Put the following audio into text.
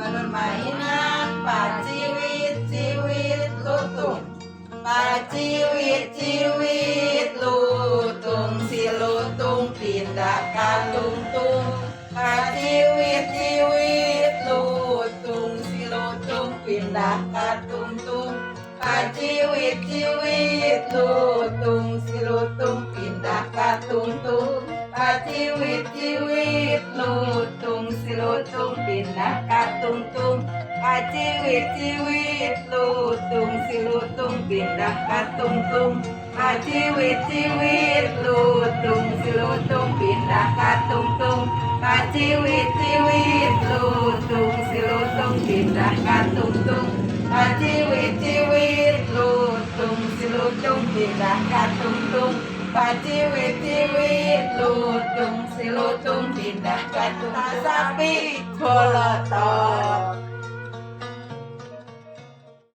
balon mainan paciwit lutung, paciwit lutung, si lutung pindah ke tungtung, paciwit lutung, si lutung pindah ke tungtung, paciwit lutung, si lutung pindah ke tungtung, paciwit lutung, si lutung pindah ke tungtung, paciwit lutung, si lutung pindah ke tungtung, paciwit lutung, si lutung pindah ke tungtung, paciwit lutung, si lutung pindah ke tungtung, paciwit lutung, si lutung pindah ke tungtung, paciwit lutung, si lutung pindah ke tungtung. Sapi boloto